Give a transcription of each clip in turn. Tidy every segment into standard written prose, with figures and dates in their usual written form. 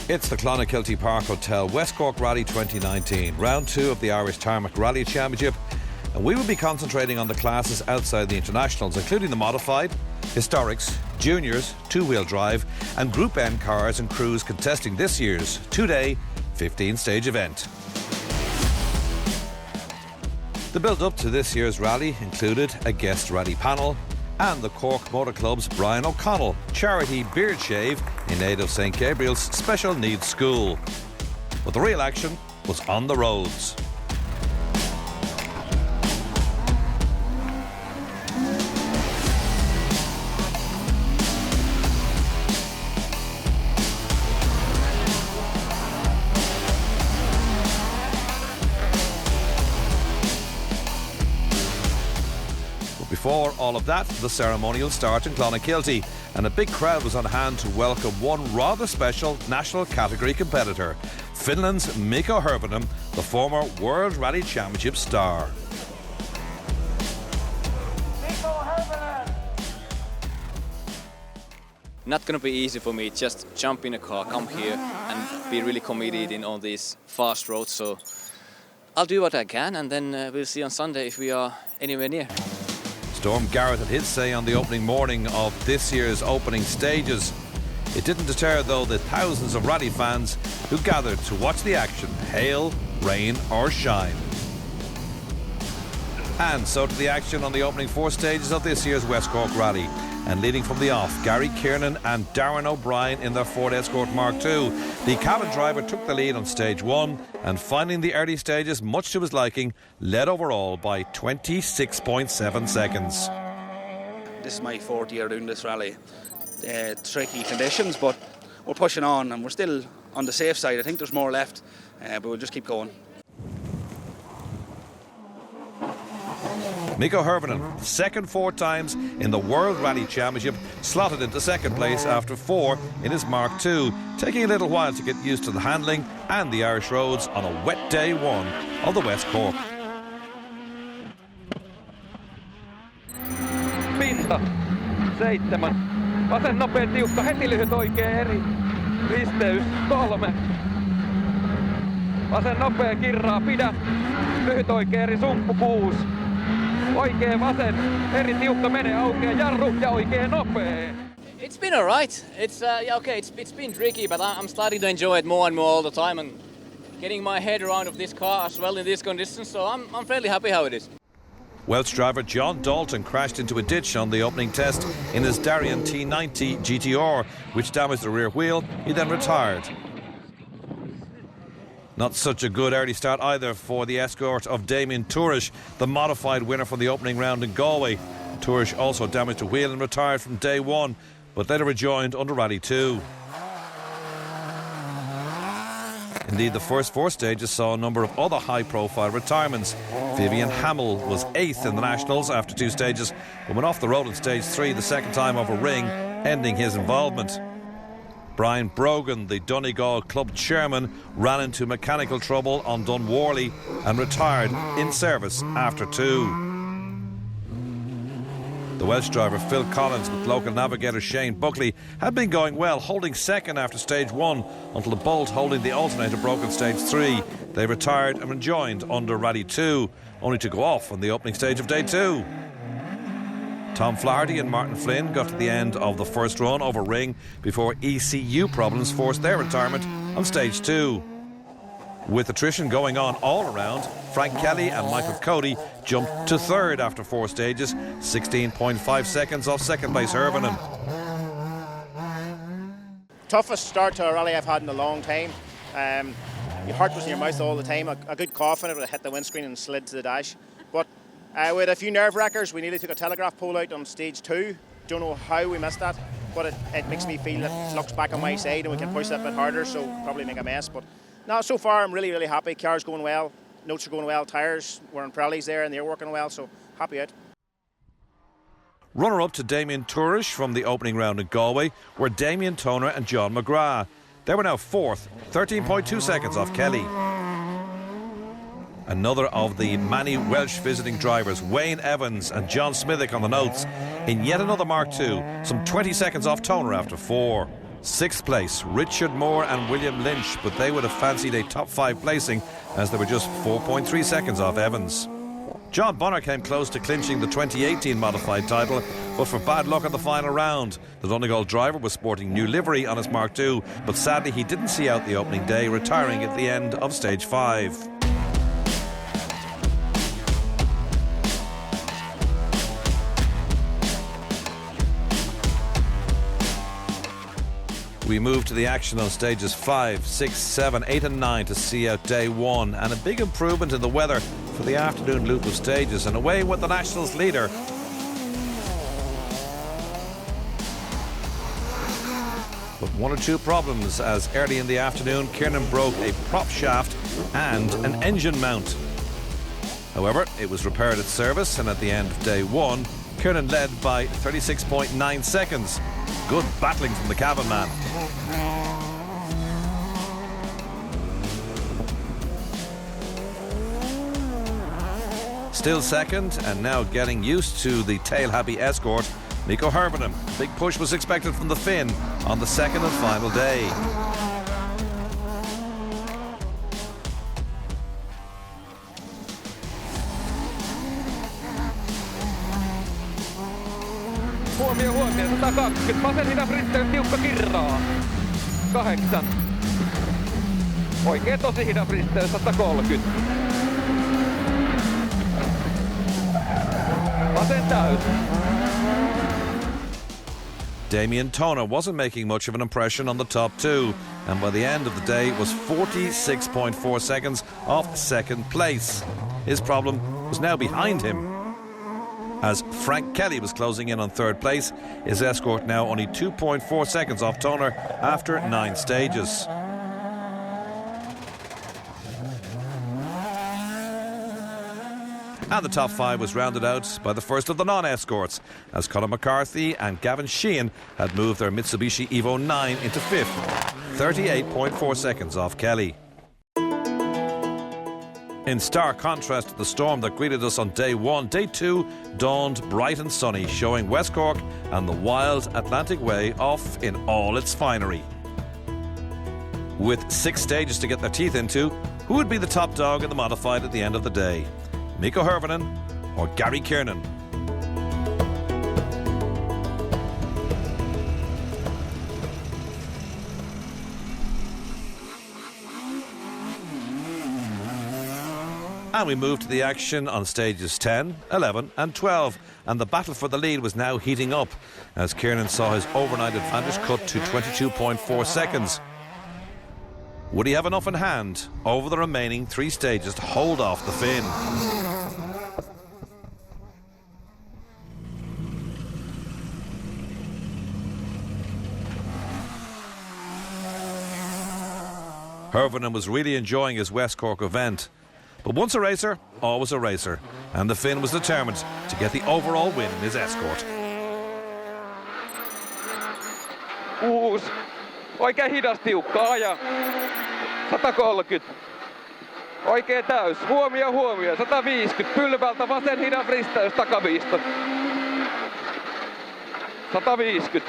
It's the Clonakilty Park Hotel West Cork Rally 2019, round 2 of the Irish Tarmac Rally Championship, and we will be concentrating on the classes outside the internationals, including the modified, historics, juniors, two-wheel drive and Group N cars and crews contesting this year's two-day 15-stage event. The build-up to this year's rally included a guest rally panel and the Cork Motor Club's Brian O'Connell charity beard shave in aid of St Gabriel's Special Needs School. But the real action was on the roads. Before all of that, the ceremonial start in Clonakilty, and a big crowd was on hand to welcome one rather special national category competitor, Finland's Mikko Hirvonen, the former World Rally Championship star. Mikko Hirvonen! Not going to be easy for me, just jump in a car, come here and be really committed in all these fast roads, so I'll do what I can and then we'll see on Sunday if we are anywhere near. Storm Garrett had his say on the opening morning of this year's opening stages. It didn't deter, though, the thousands of rally fans who gathered to watch the action, hail, rain or shine. And so to the action on the opening 4 stages of this year's West Cork Rally. And leading from the off, Gary Kiernan and Darren O'Brien in their Ford Escort Mark II. The cabin driver took the lead on stage 1 and, finding the early stages much to his liking, led overall by 26.7 seconds. This is my 4th year doing this rally. Tricky conditions, but we're pushing on and we're still on the safe side. I think there's more left, but we'll just keep going. Mikko Hirvonen, second 4 times in the World Rally Championship, slotted into second place after 4 in his Mark II, taking a little while to get used to the handling and the Irish roads on a wet day 1 of the West Cork. Pinta, 7. Vasen nopea tiukka, heti lyhyt oikea eri. Risteys 3. Vasen nopea kirraa, pidä. Lyhyt oikea eri, sumppu 6. Oikea vasen, eri tiukka, mene aukea, jarru ja oikea nopea. It's been alright. It's it's been tricky, but I'm starting to enjoy it more and more all the time and getting my head around of this car as well in these conditions, so I'm fairly happy how it is. Welsh driver John Dalton crashed into a ditch on the opening test in his Darien T90 GTR, which damaged the rear wheel. He then retired. Not such a good early start either for the escort of Damien Tourish, the modified winner from the opening round in Galway. Tourish also damaged a wheel and retired from day 1, but later rejoined under Rally 2. Indeed, the first 4 stages saw a number of other high-profile retirements. Vivian Hamill was 8th in the Nationals after 2 stages, but went off the road in stage 3 the second time over ring, ending his involvement. Brian Brogan, the Donegal club chairman, ran into mechanical trouble on Dunworley and retired in service after 2. The Welsh driver Phil Collins with local navigator Shane Buckley had been going well, holding second after stage 1 until the bolt holding the alternator broke in stage 3. They retired and rejoined under Rally 2, only to go off on the opening stage of day 2. Tom Flaherty and Martin Flynn got to the end of the first run over ring before ECU problems forced their retirement on stage 2. With attrition going on all around, Frank Kelly and Michael Cody jumped to 3rd after 4 stages, 16.5 seconds off second place Hirvonen. Toughest start to a rally I've had in a long time. Your heart was in your mouth all the time. A good cough in it would have hit the windscreen and slid to the dash. But with a few nerve wreckers, we nearly took a telegraph pole out on stage 2. Don't know how we missed that, but it makes me feel that luck's back on my side and we can push that a bit harder, so probably make a mess. But no, so far I'm really, really happy. Car's going well, notes are going well, tyres were on Pirellis there and they're working well, so happy out. Runner-up to Damien Tourish from the opening round in Galway were Damien Toner and John McGrath. They were now 4th, 13.2 seconds off Kelly. Another of the many Welsh visiting drivers, Wayne Evans and John Smithick on the notes in yet another Mark II, some 20 seconds off Toner after 4. Sixth place, Richard Moore and William Lynch, but they would have fancied a top 5 placing as they were just 4.3 seconds off Evans. John Bonner came close to clinching the 2018 modified title, but for bad luck in the final round. The Donegal driver was sporting new livery on his Mark II, but sadly he didn't see out the opening day, retiring at the end of stage 5. We move to the action on stages 5, 6, 7, 8 and 9 to see out day 1, and a big improvement in the weather for the afternoon loop of stages, and away with the Nationals leader. But one or two problems, as early in the afternoon Kiernan broke a prop shaft and an engine mount. However, it was repaired at service, and at the end of day 1 Kiernan led by 36.9 seconds. Good battling from the cabin man. Still second, and now getting used to the tail-happy escort, Nico Hervinen. Big push was expected from the Finn on the second and final day. Huomio, 120. Vasen hidas risteys, tiukka kirraa. 8. Oikein tosi hidas risteys, 130. Vasen täys. Damien Toner wasn't making much of an impression on the top 2, and by the end of the day was 46.4 seconds off second place. His problem was now behind him, as Frank Kelly was closing in on third place. His escort now only 2.4 seconds off Toner after 9 stages. And the top 5 was rounded out by the first of the non-escorts, as Colin McCarthy and Gavin Sheehan had moved their Mitsubishi Evo 9 into 5th, 38.4 seconds off Kelly. In stark contrast to the storm that greeted us on day 1, day 2 dawned bright and sunny, showing West Cork and the wild Atlantic Way off in all its finery. With 6 stages to get their teeth into, who would be the top dog in the modified at the end of the day? Nico Hervinen or Gary Kiernan? And we move to the action on stages 10, 11 and 12, and the battle for the lead was now heating up as Kiernan saw his overnight advantage cut to 22.4 seconds. Would he have enough in hand over the remaining 3 stages to hold off the Finn? Hervinen was really enjoying his West Cork event. But once a racer, always a racer. And the Finn was determined to get the overall win in his escort. 6. Oikein hidas tiukkaa ja 130. Oikein täys. Huomio, huomio. 150. Pylvältä vasen hidas risteys takaviisto. 150.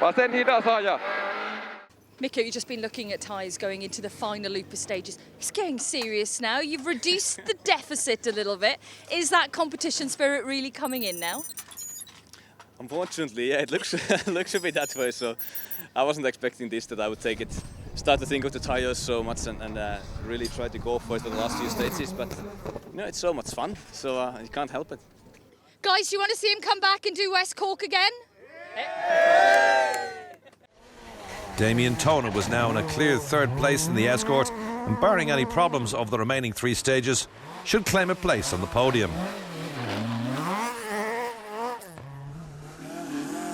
Vasen hidas aja. Mikko, you've just been looking at tyres going into the final loop of stages. It's getting serious now. You've reduced the deficit a little bit. Is that competition spirit really coming in now? Unfortunately, yeah, it looks looks a bit that way. So I wasn't expecting this, that I would start to think of the tires so much and really try to go for it for the last few stages. But you know, it's so much fun, so you can't help it. Guys, do you want to see him come back and do West Cork again? Damien Toner was now in a clear third place in the escort, and barring any problems of the remaining 3 stages, should claim a place on the podium.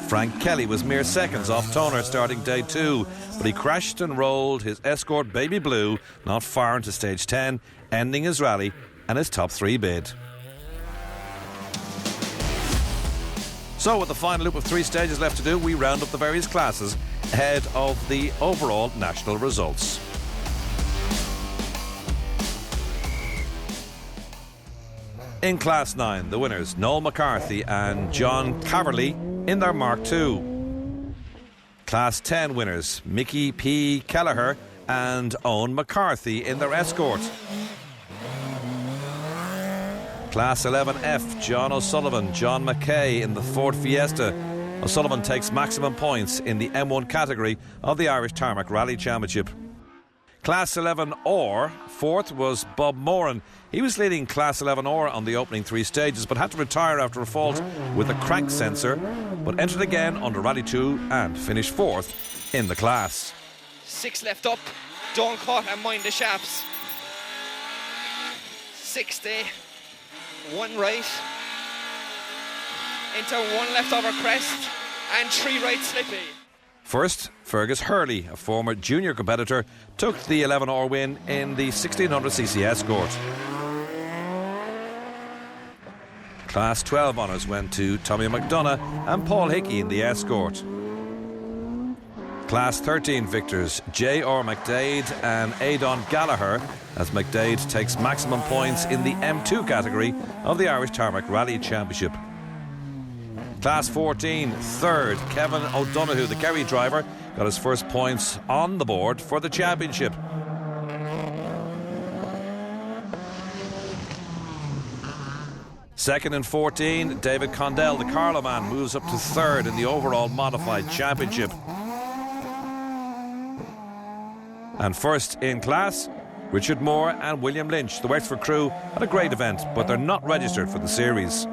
Frank Kelly was mere seconds off Toner starting day 2, but he crashed and rolled his escort Baby Blue not far into stage 10, ending his rally and his top 3 bid. So with the final loop of 3 stages left to do, we round up the various classes ahead of the overall national results. In Class 9, the winners, Noel McCarthy and John Caverly in their Mark II. Class 10 winners Mickey P. Kelleher and Owen McCarthy in their escort. Class 11F, John O'Sullivan, John McKay in the Ford Fiesta. O'Sullivan takes maximum points in the M1 category of the Irish Tarmac Rally Championship. Class 11R, fourth was Bob Moran. He was leading Class 11R on the opening 3 stages but had to retire after a fault with a crank sensor, but entered again under Rally 2 and finished fourth in the class. 6 left up, don't cut and mind the shafts. 60, 1 right, into 1 left over crest and 3 right slippy. First, Fergus Hurley, a former junior competitor, took the 11R win in the 1600cc escort. Class 12 honours went to Tommy McDonough and Paul Hickey in the escort. Class 13 victors J.R. McDade and Adon Gallagher, as McDade takes maximum points in the M2 category of the Irish Tarmac Rally Championship. Class 14, third, Kevin O'Donoghue, the Kerry driver, got his first points on the board for the championship. Second and 14, David Condell, the Carlow man, moves up to third in the overall modified championship. And first in class, Richard Moore and William Lynch. The Wexford crew had a great event, but they're not registered for the series.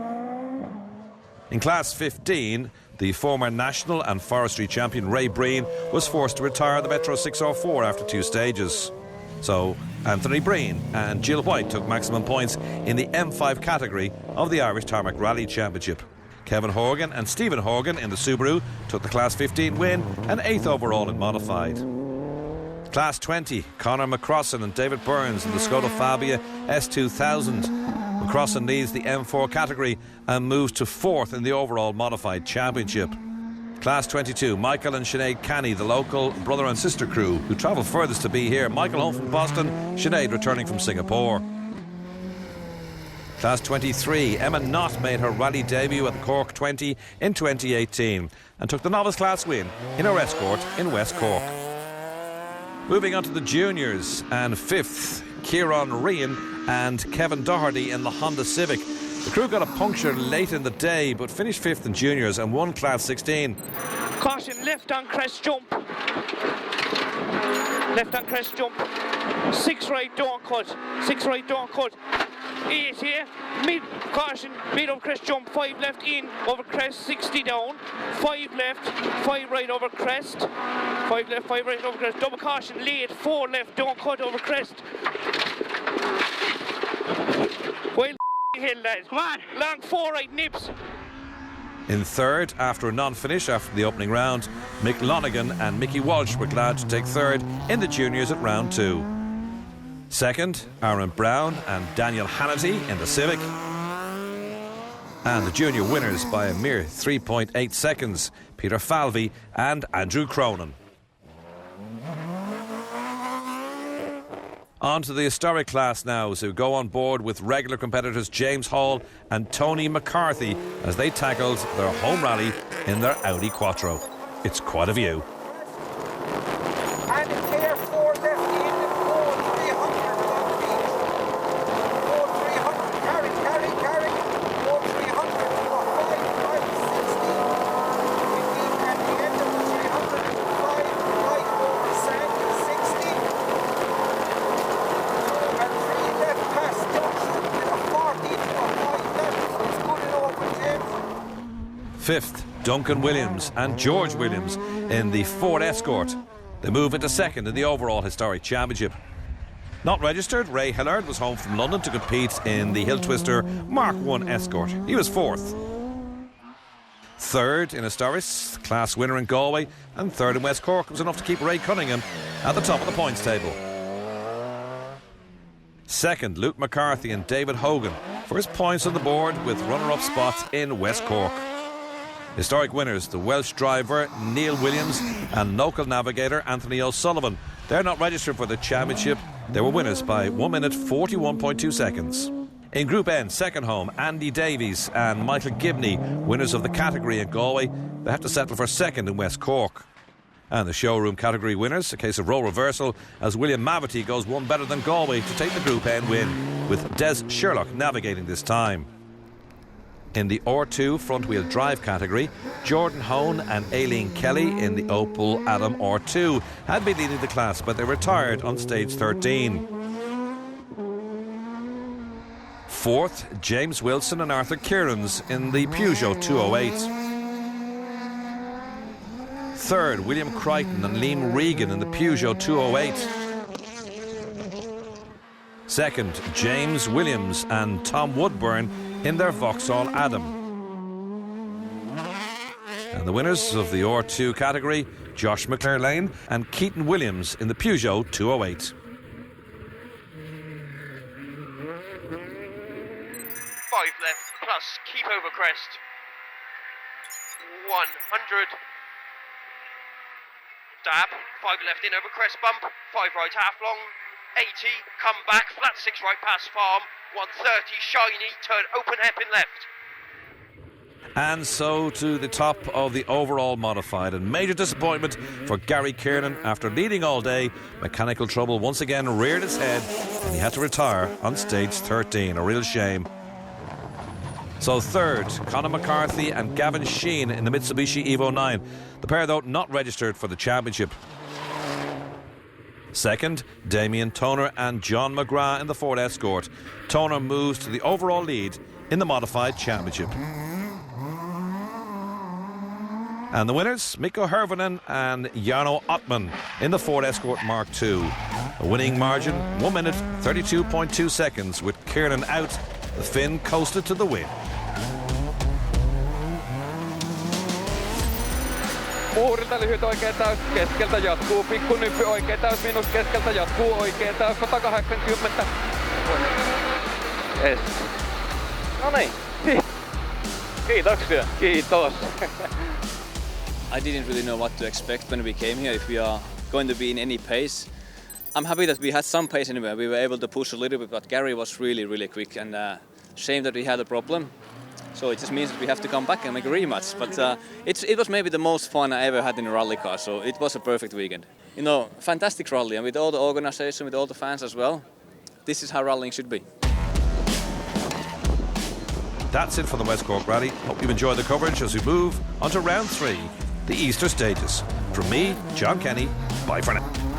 In Class 15, the former national and forestry champion Ray Breen was forced to retire the Metro 604 after 2 stages. So Anthony Breen and Jill White took maximum points in the M5 category of the Irish Tarmac Rally Championship. Kevin Horgan and Stephen Horgan in the Subaru took the Class 15 win and 8th overall in modified. Class 20, Conor McCrossan and David Burns in the Skoda Fabia S2000. McCrossan leads the M4 category and moves to 4th in the overall modified championship. Class 22, Michael and Sinead Canny, the local brother and sister crew who travelled furthest to be here. Michael home from Boston, Sinead returning from Singapore. Class 23, Emma Knott made her rally debut at the Cork 20 in 2018 and took the novice class win in her escort in West Cork. Moving on to the juniors, and 5th, Kieran Ryan and Kevin Doherty in the Honda Civic. The crew got a puncture late in the day but finished 5th in juniors and won Class 16. Caution, left on crest jump. Left on crest jump. 6 right, don't cut. 6 right, don't cut. 8 here, mid, caution, mid over crest jump, 5 left in, over crest, 60 down, 5 left, 5 right over crest, 5 left, 5 right over crest, double caution, late, 4 left, don't cut over crest. Well hill, lads, come on, long 4 right, nips. In third, after a non-finish after the opening round, Mick Lonergan and Mickey Walsh were glad to take third in the juniors at round 2. Second, Aaron Brown and Daniel Hannity in the Civic. And the junior winners by a mere 3.8 seconds, Peter Falvey and Andrew Cronin. On to the historic class now, who go on board with regular competitors James Hall and Tony McCarthy as they tackled their home rally in their Audi Quattro. It's quite a view. And it's here 4 left in, 4 300 long feet. 4 300, carry, 4 300, 4 5 60. At the end of the 300, 5 right over sand, 60. And 3 left past junction with a 40 to a 5 left. It's good enough with James. 5th, Duncan Williams and George Williams in the Ford Escort. They move into 2nd in the overall historic championship. Not registered, Ray Hillard was home from London to compete in the Hill Twister Mark 1 Escort. He was 4th. 3rd in Astoris, class winner in Galway, and 3rd in West Cork was enough to keep Ray Cunningham at the top of the points table. 2nd, Luke McCarthy and David Hogan for his points on the board with runner-up spots in West Cork. Historic winners, the Welsh driver Neil Williams and local navigator Anthony O'Sullivan. They're not registered for the championship. They were winners by 1 minute 41.2 seconds. In Group N, second home, Andy Davies and Michael Gibney, winners of the category in Galway. They have to settle for 2nd in West Cork. And the showroom category winners, a case of role reversal as William Mavety goes one better than Galway to take the Group N win, with Des Sherlock navigating this time. In the R2 front-wheel drive category, Jordan Hone and Aileen Kelly in the Opel Adam R2 had been leading the class, but they retired on stage 13. Fourth, James Wilson and Arthur Kierans in the Peugeot 208. Third, William Crichton and Liam Regan in the Peugeot 208. Second, James Williams and Tom Woodburn in their Vauxhall Adam. And the winners of the R2 category, Josh McClellan and Keaton Williams in the Peugeot 208. 5 left, plus, keep over crest. 100. Dab, 5 left in over crest bump, 5 right half long, 80, come back, flat 6 right past farm, 130, shiny, turn open hairpin left. And so to the top of the overall modified, and major disappointment for Gary Kiernan. After leading all day, mechanical trouble once again reared its head and he had to retire on stage 13. A real shame. So third, Conor McCarthy and Gavin Sheehan in the Mitsubishi Evo 9. The pair, though, not registered for the championship. Second, Damien Toner and John McGrath in the Ford Escort. Toner moves to the overall lead in the modified championship. And the winners, Mikko Hirvonen and Jarno Ottman in the Ford Escort Mark II. A winning margin, 1 minute, 32.2 seconds. With Kiernan out, the Finn coasted to the win. Muurilta lyhyt oikea täys, keskeltä jatkuu, pikku nyppy oikea täys, miinus keskeltä jatkuu, oikea täys, 180. Es. No niin. Kiitoksia. Kiitos. I didn't really know what to expect when we came here, if we are going to be in any pace. I'm happy that we had some pace anyway. We were able to push a little bit, but Gary was really, really quick, and shame that we had a problem. So it just means that we have to come back and make a rematch. But it was maybe the most fun I ever had in a rally car, so it was a perfect weekend. You know, fantastic rally, and with all the organization, with all the fans as well, this is how rallying should be. That's it for the West Cork Rally. Hope you've enjoyed the coverage as we move on to round 3, the Easter stages. From me, John Kenny, bye for now.